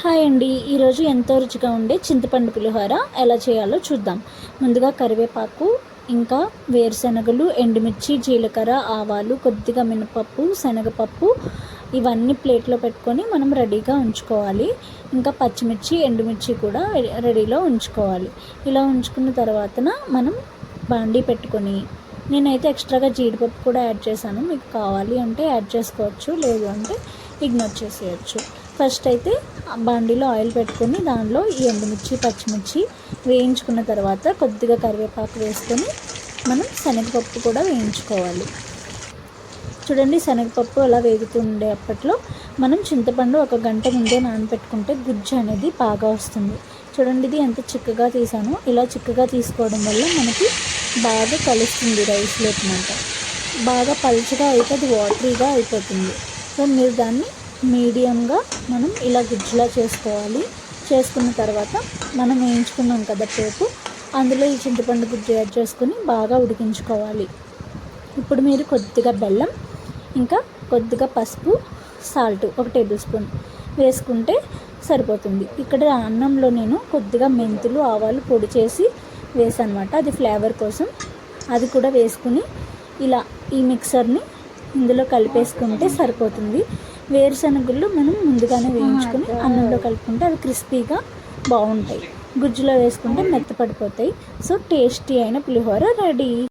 Hi అండి, ఈరోజు ఎంతో రుచిగా ఉండే చింతపండు పులిహోర ఎలా చేయాలో చూద్దాం. ముందుగా కరివేపాకు, ఇంకా వేరుశనగలు, ఎండుమిర్చి, జీలకర్ర, ఆవాలు, కొద్దిగా మినపప్పు, శనగపప్పు ఇవన్నీ ప్లేట్లో పెట్టుకొని మనం రెడీగా ఉంచుకోవాలి. ఇంకా పచ్చిమిర్చి, ఎండుమిర్చి కూడా రెడీలో ఉంచుకోవాలి. ఇలా ఉంచుకున్న తర్వాతన మనం బాండీ పెట్టుకొని, నేనైతే ఎక్స్ట్రాగా జీడిపప్పు కూడా యాడ్ చేశాను. మీకు కావాలి అంటే యాడ్ చేసుకోవచ్చు, లేదు అంటే ఇగ్నోర్ చేసేయచ్చు. ఫస్ట్ అయితే బాండీలో ఆయిల్ పెట్టుకొని దానిలో ఈ ఎండుమిర్చి, పచ్చిమిర్చి వేయించుకున్న తర్వాత కొద్దిగా కరివేపాకు వేసుకొని మనం శనగపప్పు కూడా వేయించుకోవాలి. చూడండి, శనగపప్పు అలా వేగుతుండే అప్పట్లో మనం చింతపండు 1 గంట ముందే నానబెట్టుకుంటే గుజ్జు అనేది బాగా వస్తుంది. చూడండి, ఇది ఎంత చిక్కగా తీసానో. ఇలా చిక్కగా తీసుకోవడం వల్ల మనకి బాగా కలుస్తుంది రైస్లోకి మాట. బాగా పలుచగా అయితే అది వాటరీగా అయిపోతుంది. సో మీరు దాన్ని మీడియంగా మనం ఇలా గుజ్జులా చేసుకోవాలి. చేసుకున్న తర్వాత మనం వేయించుకున్నాం కదా పోపు, అందులో ఈ చింతపండు గుజ్జు యాడ్ చేసుకొని బాగా ఉడికించుకోవాలి. ఇప్పుడు మీరు కొద్దిగా బెల్లం, ఇంకా కొద్దిగా పసుపు, సాల్ట్ 1 టేబుల్ స్పూన్ వేసుకుంటే సరిపోతుంది. ఇక్కడ అన్నంలో నేను కొద్దిగా మెంతులు, ఆవాలు పొడి చేసి వేసాను అనమాట, అది ఫ్లేవర్ కోసం. అది కూడా వేసుకుని ఇలా ఈ మిక్సర్ని ఇందులో కలిపేసుకుంటే సరిపోతుంది. వేరుశనగలు మనం ముందుగానే వేయించుకొని అన్నంలో కలుపుకుంటే అవి క్రిస్పీగా బాగుంటాయి. గుజ్జులో వేసుకుంటే మెత్తపడిపోతాయి. సో టేస్టీ అయిన పులిహోర రెడీ.